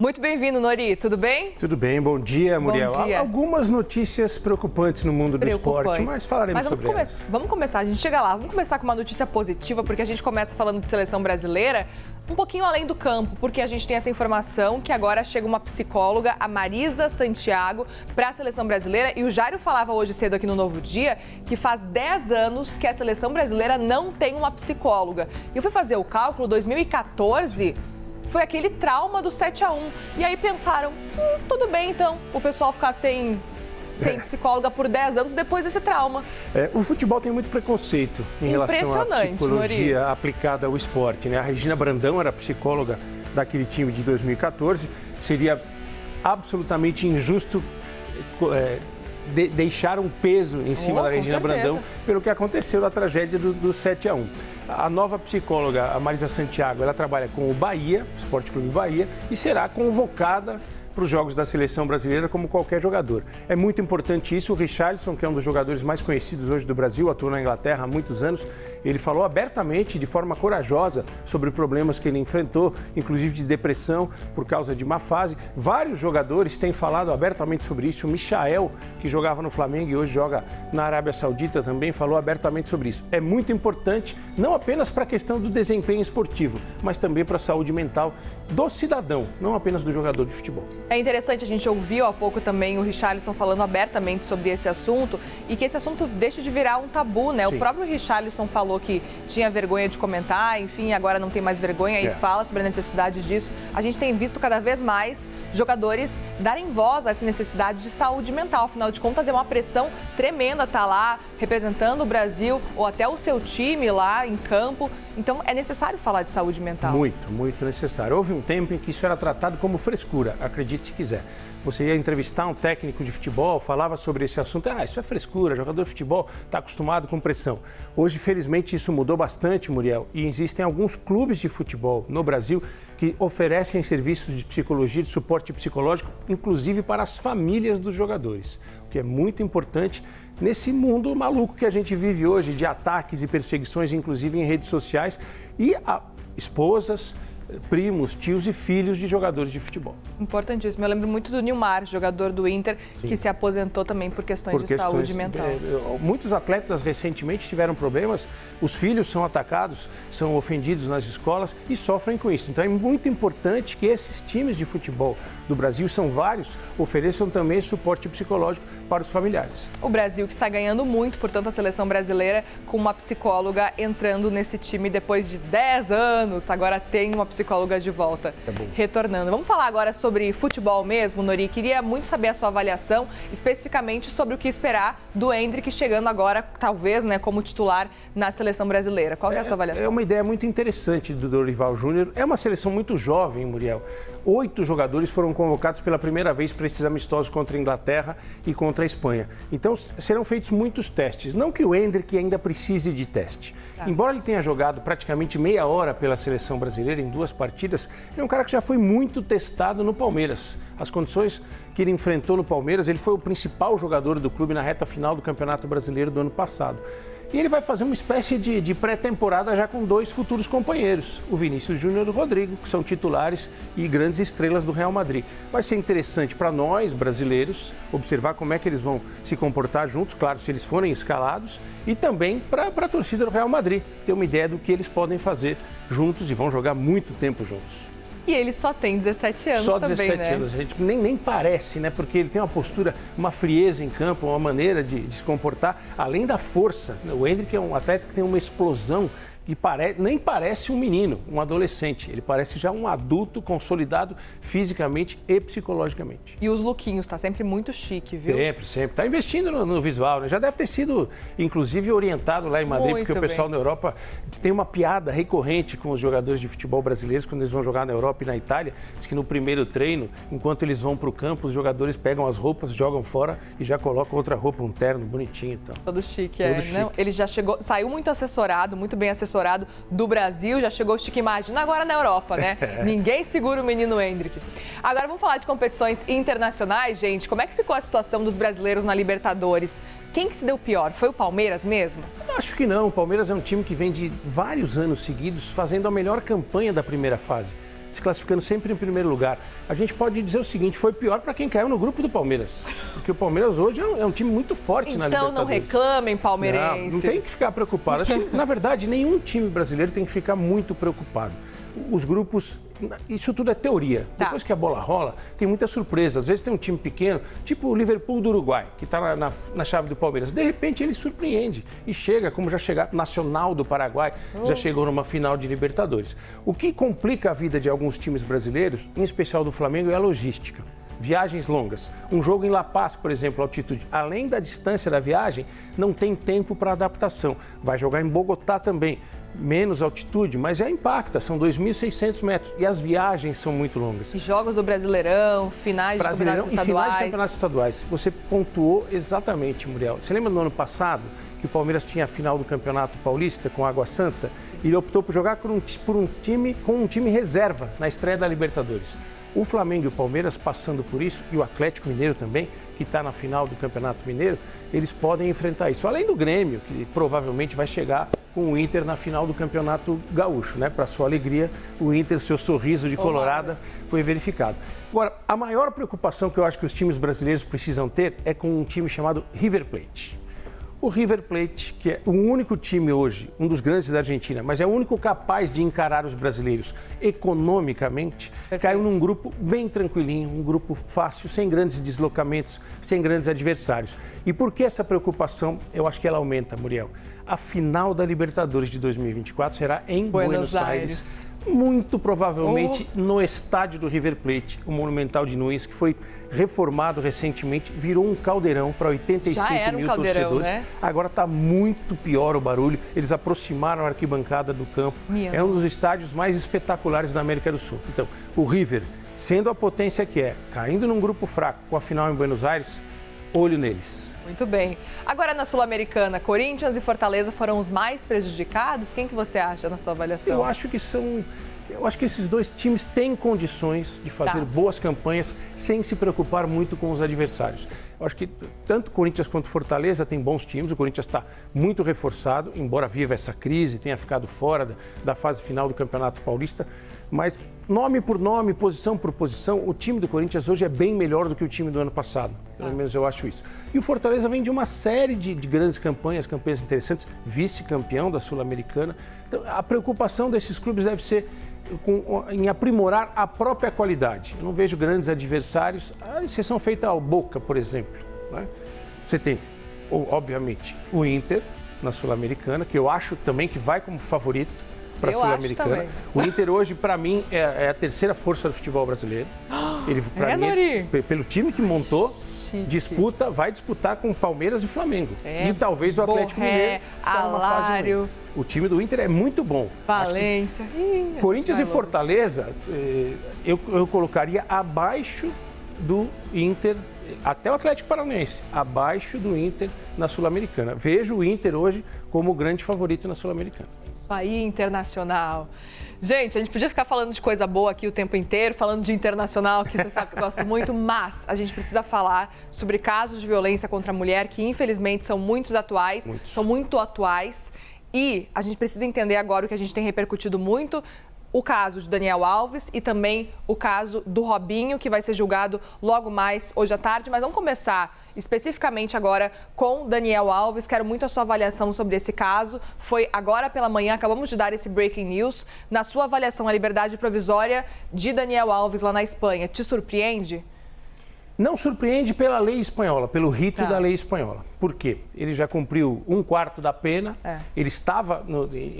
Muito bem-vindo, Nori. Tudo bem? Tudo bem, bom dia, Muriel. Bom dia. Há algumas notícias preocupantes no mundo do esporte, mas falaremos sobre elas. Vamos começar, a gente chega lá. Vamos começar com uma notícia positiva, porque a gente começa falando de seleção brasileira um pouquinho além do campo, porque a gente tem essa informação que agora chega uma psicóloga, a Marisa Santiago, para a seleção brasileira. E o Jairo falava hoje cedo aqui no Novo Dia que faz 10 anos que a seleção brasileira não tem uma psicóloga. E eu fui fazer o cálculo, 2014... foi aquele trauma do 7-1. E aí pensaram, tudo bem então, o pessoal ficar sem psicóloga por 10 anos depois desse trauma. O futebol tem muito preconceito em relação à psicologia Nori. aplicada ao esporte, né? A Regina Brandão era psicóloga daquele time de 2014. Seria absolutamente injusto deixar um peso em cima da Regina Brandão pelo que aconteceu na tragédia do 7-1. A nova psicóloga, a Marisa Santiago, ela trabalha com o Bahia, Esporte Clube Bahia, e será convocada para os jogos da seleção brasileira como qualquer jogador. É muito importante isso. O Richarlison, que é um dos jogadores mais conhecidos hoje do Brasil, atuou na Inglaterra há muitos anos, ele falou abertamente, de forma corajosa, sobre problemas que ele enfrentou, inclusive de depressão por causa de má fase. Vários jogadores têm falado abertamente sobre isso. O Michael, que jogava no Flamengo e hoje joga na Arábia Saudita, também falou abertamente sobre isso. É muito importante, não apenas para a questão do desempenho esportivo, mas também para a saúde mental do cidadão, não apenas do jogador de futebol. É interessante, a gente ouviu há pouco também o Richarlison falando abertamente sobre esse assunto e que esse assunto deixe de virar um tabu, né? Sim. O próprio Richarlison falou que tinha vergonha de comentar, enfim, agora não tem mais vergonha e fala sobre a necessidade disso. A gente tem visto cada vez mais jogadores darem voz a essa necessidade de saúde mental. Afinal de contas, é uma pressão tremenda estar lá representando o Brasil ou até o seu time lá em campo. Então, é necessário falar de saúde mental. Muito, muito necessário. Houve um tempo em que isso era tratado como frescura, acredite se quiser. Você ia entrevistar um técnico de futebol, falava sobre esse assunto, isso é frescura, jogador de futebol está acostumado com pressão. Hoje, felizmente, isso mudou bastante, Muriel, e existem alguns clubes de futebol no Brasil que oferecem serviços de psicologia, de suporte psicológico, inclusive para as famílias dos jogadores, o que é muito importante nesse mundo maluco que a gente vive hoje, de ataques e perseguições, inclusive em redes sociais, e esposas, primos, tios e filhos de jogadores de futebol. Importantíssimo. Eu lembro muito do Nilmar, jogador do Inter, que se aposentou também por questões de saúde mental. Muitos atletas recentemente tiveram problemas, os filhos são atacados, são ofendidos nas escolas e sofrem com isso. Então é muito importante que esses times de futebol do Brasil, são vários, ofereçam também suporte psicológico para os familiares. O Brasil que está ganhando muito, portanto, a seleção brasileira com uma psicóloga entrando nesse time depois de 10 anos, agora tem uma psicóloga de volta, retornando. Vamos falar agora sobre futebol mesmo, Nori. Queria muito saber a sua avaliação, especificamente sobre o que esperar do Endrick chegando agora, talvez, né, como titular na seleção brasileira. Qual é a sua avaliação? É uma ideia muito interessante do Dorival Júnior. É uma seleção muito jovem, Muriel. 8 jogadores foram convocados pela primeira vez para esses amistosos contra a Inglaterra e contra a Espanha. Então, serão feitos muitos testes. Não que o Endrick ainda precise de teste. Embora ele tenha jogado praticamente meia hora pela seleção brasileira em 2 partidas, ele é um cara que já foi muito testado no Palmeiras. As condições que ele enfrentou no Palmeiras, ele foi o principal jogador do clube na reta final do Campeonato Brasileiro do ano passado. E ele vai fazer uma espécie de pré-temporada já com 2 futuros companheiros, o Vinícius Júnior e o Rodrigo, que são titulares e grandes estrelas do Real Madrid. Vai ser interessante para nós, brasileiros, observar como é que eles vão se comportar juntos, claro, se eles forem escalados, e também para a torcida do Real Madrid, ter uma ideia do que eles podem fazer juntos e vão jogar muito tempo juntos. E ele só tem 17 anos também, né? Só 17 anos, gente. Nem parece, né? Porque ele tem uma postura, uma frieza em campo, uma maneira de se comportar, além da força. O Endrick é um atleta que tem uma explosão e nem parece um menino, um adolescente. Ele parece já um adulto consolidado fisicamente e psicologicamente. E os lookinhos, tá sempre muito chique, viu? Sempre. Tá investindo no visual, né? Já deve ter sido, inclusive, orientado lá em Madrid, porque o pessoal na Europa tem uma piada recorrente com os jogadores de futebol brasileiros quando eles vão jogar na Europa e na Itália. Diz que no primeiro treino, enquanto eles vão para o campo, os jogadores pegam as roupas, jogam fora e já colocam outra roupa, um terno bonitinho e tal. Todo chique, Não, ele já chegou, saiu muito assessorado, muito bem assessorado do Brasil, já chegou chique, imagina agora na Europa, né? Ninguém segura o menino Endrick. Agora vamos falar de competições internacionais, gente. Como é que ficou a situação dos brasileiros na Libertadores? Quem que se deu pior? Foi o Palmeiras mesmo? Acho que não. O Palmeiras é um time que vem de vários anos seguidos fazendo a melhor campanha da primeira fase. se classificando sempre em primeiro lugar. A gente pode dizer o seguinte, foi pior para quem caiu no grupo do Palmeiras, porque o Palmeiras hoje é um time muito forte na Libertadores. Então não reclamem, palmeirenses. Não tem que ficar preocupado. Acho que, na verdade, nenhum time brasileiro tem que ficar muito preocupado. Os grupos, isso tudo é teoria. Tá. Depois que a bola rola, tem muita surpresa. Às vezes tem um time pequeno, tipo o Liverpool do Uruguai, que está na chave do Palmeiras. De repente ele surpreende e chega, como já chegou Nacional do Paraguai, já chegou numa final de Libertadores. O que complica a vida de alguns times brasileiros, em especial do Flamengo, é a logística. Viagens longas. Um jogo em La Paz, por exemplo, altitude, além da distância da viagem, não tem tempo para adaptação. Vai jogar em Bogotá também. Menos altitude, mas já impacta, são 2.600 metros e as viagens são muito longas. E jogos do Brasileirão, finais de campeonatos estaduais. E finais de campeonatos estaduais. Você pontuou exatamente, Muriel. Você lembra no ano passado que o Palmeiras tinha a final do Campeonato Paulista com Água Santa? E ele optou por jogar com um time reserva na estreia da Libertadores. O Flamengo e o Palmeiras, passando por isso, e o Atlético Mineiro também, que está na final do Campeonato Mineiro, eles podem enfrentar isso. Além do Grêmio, que provavelmente vai chegar com o Inter na final do Campeonato Gaúcho, né? Para sua alegria, o Inter, seu sorriso de colorada, foi verificado. Agora, a maior preocupação que eu acho que os times brasileiros precisam ter é com um time chamado River Plate. O River Plate, que é o único time hoje, um dos grandes da Argentina, mas é o único capaz de encarar os brasileiros economicamente, caiu num grupo bem tranquilinho, um grupo fácil, sem grandes deslocamentos, sem grandes adversários. E por que essa preocupação? Eu acho que ela aumenta, Muriel. A final da Libertadores de 2024 será em Buenos Aires. Muito provavelmente no estádio do River Plate, o Monumental de Núñez, que foi reformado recentemente, virou um caldeirão para 85 mil torcedores. Né? Agora está muito pior o barulho, eles aproximaram a arquibancada do campo. É um dos estádios mais espetaculares da América do Sul. Então, o River, sendo a potência que é, caindo num grupo fraco com a final em Buenos Aires, olho neles. Muito bem. Agora na Sul-Americana, Corinthians e Fortaleza foram os mais prejudicados? Quem que você acha na sua avaliação? Eu acho que esses dois times têm condições de fazer boas campanhas sem se preocupar muito com os adversários. Eu acho que tanto Corinthians quanto Fortaleza têm bons times. O Corinthians está muito reforçado, embora viva essa crise, tenha ficado fora da fase final do Campeonato Paulista. Mas nome por nome, posição por posição, o time do Corinthians hoje é bem melhor do que o time do ano passado. Pelo menos eu acho isso. E o Fortaleza vem de uma série de grandes campanhas interessantes, vice-campeão da Sul-Americana. Então, a preocupação desses clubes deve ser em aprimorar a própria qualidade. Eu não vejo grandes adversários, a exceção feita ao Boca, por exemplo. Né? Você tem, obviamente, o Inter na Sul-Americana, que eu acho também que vai como favorito para a Sul-Americana. O Inter hoje, para mim, é a terceira força do futebol brasileiro. Ele, para mim, pelo time que montou, vai disputar com Palmeiras e Flamengo. E talvez o Atlético Mineiro está numa fase ruim. O time do Inter é muito bom. Valência. Corinthians e Fortaleza, eu colocaria abaixo do Inter, até o Atlético Paranaense, abaixo do Inter na Sul-Americana. Vejo o Inter hoje como o grande favorito na Sul-Americana. Bahia Internacional. Gente, a gente podia ficar falando de coisa boa aqui o tempo inteiro, falando de internacional, que você sabe que eu gosto muito, mas a gente precisa falar sobre casos de violência contra a mulher que, infelizmente, são muito atuais. E a gente precisa entender agora o que a gente tem repercutido muito, o caso de Daniel Alves e também o caso do Robinho, que vai ser julgado logo mais hoje à tarde. Mas vamos começar especificamente agora com Daniel Alves. Quero muito a sua avaliação sobre esse caso. Foi agora pela manhã, acabamos de dar esse breaking news. Na sua avaliação, a liberdade provisória de Daniel Alves lá na Espanha, te surpreende? Não surpreende pela lei espanhola, pelo rito da lei espanhola. Por quê? Ele já cumpriu 1/4 da pena, ele estava,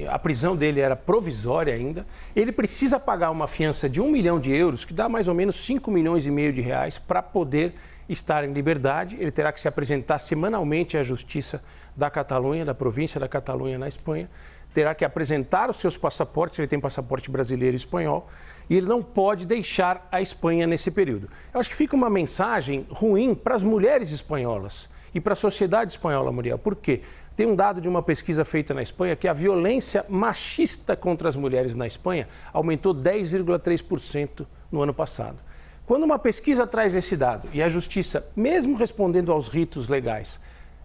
a prisão dele era provisória ainda, ele precisa pagar uma fiança de 1 milhão de euros, que dá mais ou menos 5,5 milhões de reais, para poder estar em liberdade. Ele terá que se apresentar semanalmente à Justiça da Catalunha, da província da Catalunha, na Espanha, terá que apresentar os seus passaportes, ele tem passaporte brasileiro e espanhol, e ele não pode deixar a Espanha nesse período. Eu acho que fica uma mensagem ruim para as mulheres espanholas e para a sociedade espanhola, Muriel. Por quê? Tem um dado de uma pesquisa feita na Espanha que a violência machista contra as mulheres na Espanha aumentou 10,3% no ano passado. Quando uma pesquisa traz esse dado e a Justiça, mesmo respondendo aos ritos legais,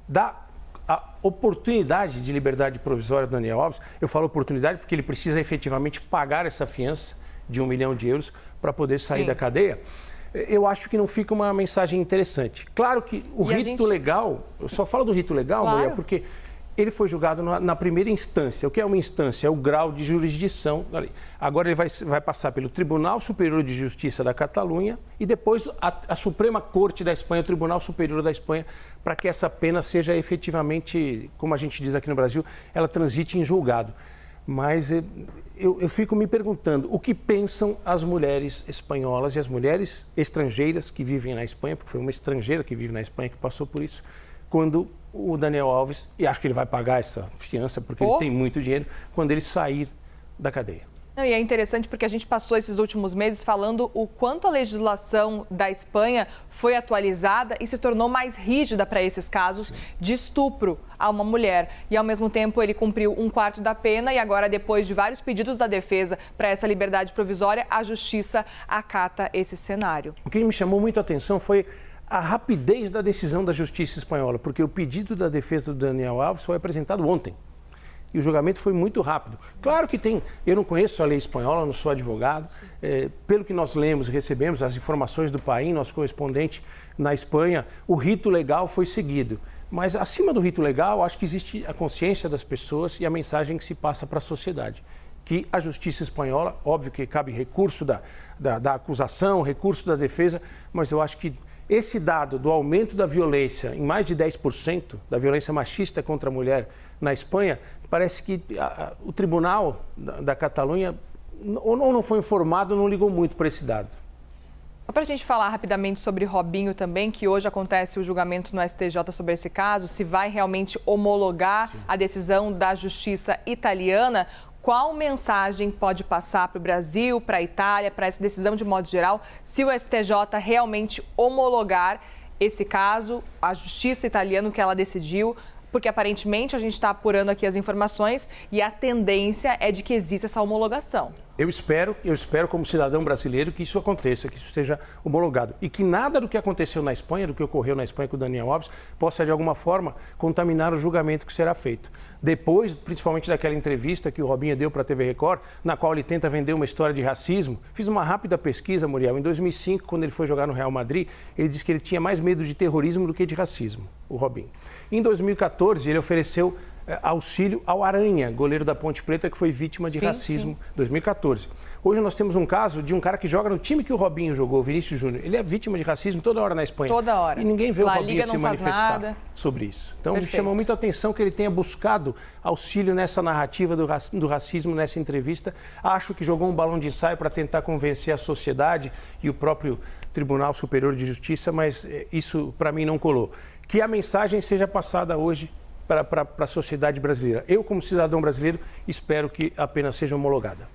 dá a oportunidade de liberdade provisória do Daniel Alves, eu falo oportunidade porque ele precisa efetivamente pagar essa fiança, de 1 milhão de euros para poder sair Sim. da cadeia. Eu acho que não fica uma mensagem interessante. Claro que o rito legal, eu só falo do rito legal, Claro. Muriel, porque ele foi julgado na primeira instância. O que é uma instância? É o grau de jurisdição. Agora ele vai passar pelo Tribunal Superior de Justiça da Catalunha e depois a Suprema Corte da Espanha, o Tribunal Superior da Espanha, para que essa pena seja efetivamente, como a gente diz aqui no Brasil, ela transite em julgado. Mas eu fico me perguntando o que pensam as mulheres espanholas e as mulheres estrangeiras que vivem na Espanha, porque foi uma estrangeira que vive na Espanha que passou por isso, quando o Daniel Alves, e acho que ele vai pagar essa fiança porque ele tem muito dinheiro, quando ele sair da cadeia. Não, e é interessante porque a gente passou esses últimos meses falando o quanto a legislação da Espanha foi atualizada e se tornou mais rígida para esses casos de estupro a uma mulher. E, ao mesmo tempo, ele cumpriu 1/4 da pena e agora, depois de vários pedidos da defesa para essa liberdade provisória, a Justiça acata esse cenário. O que me chamou muito a atenção foi a rapidez da decisão da Justiça espanhola, porque o pedido da defesa do Daniel Alves foi apresentado ontem. E o julgamento foi muito rápido. Claro que eu não conheço a lei espanhola, não sou advogado. Pelo que nós lemos e recebemos, as informações do Paim, nosso correspondente na Espanha, o rito legal foi seguido. Mas acima do rito legal, acho que existe a consciência das pessoas e a mensagem que se passa para a sociedade. Que a justiça espanhola, óbvio que cabe recurso da acusação, recurso da defesa, mas eu acho que esse dado do aumento da violência em mais de 10%, da violência machista contra a mulher na Espanha, parece que o tribunal da Catalunha ou não foi informado ou não ligou muito para esse dado. Só para a gente falar rapidamente sobre Robinho também, que hoje acontece o julgamento no STJ sobre esse caso, se vai realmente homologar a decisão da justiça italiana. Qual mensagem pode passar para o Brasil, para a Itália, para essa decisão de modo geral, se o STJ realmente homologar esse caso, a justiça italiana que ela decidiu? Porque aparentemente a gente está apurando aqui as informações e a tendência é de que exista essa homologação. Eu espero como cidadão brasileiro que isso aconteça, que isso seja homologado. E que nada do que aconteceu na Espanha, do que ocorreu na Espanha com o Daniel Alves, possa de alguma forma contaminar o julgamento que será feito. Depois, principalmente daquela entrevista que o Robinho deu para a TV Record, na qual ele tenta vender uma história de racismo, fiz uma rápida pesquisa, Muriel. Em 2005, quando ele foi jogar no Real Madrid, ele disse que ele tinha mais medo de terrorismo do que de racismo, o Robinho. Em 2014, ele ofereceu auxílio ao Aranha, goleiro da Ponte Preta, que foi vítima de racismo em 2014. Hoje nós temos um caso de um cara que joga no time que o Robinho jogou, o Vinícius Júnior. Ele é vítima de racismo toda hora na Espanha. Toda hora. E ninguém vê o La Robinho Liga se não faz manifestar nada sobre isso. Então Perfeito. me chamou muito a atenção que ele tenha buscado auxílio nessa narrativa do racismo, nessa entrevista. Acho que jogou um balão de ensaio para tentar convencer a sociedade e o próprio Tribunal Superior de Justiça, mas isso para mim não colou. Que a mensagem seja passada hoje para a sociedade brasileira. Eu, como cidadão brasileiro, espero que a pena seja homologada.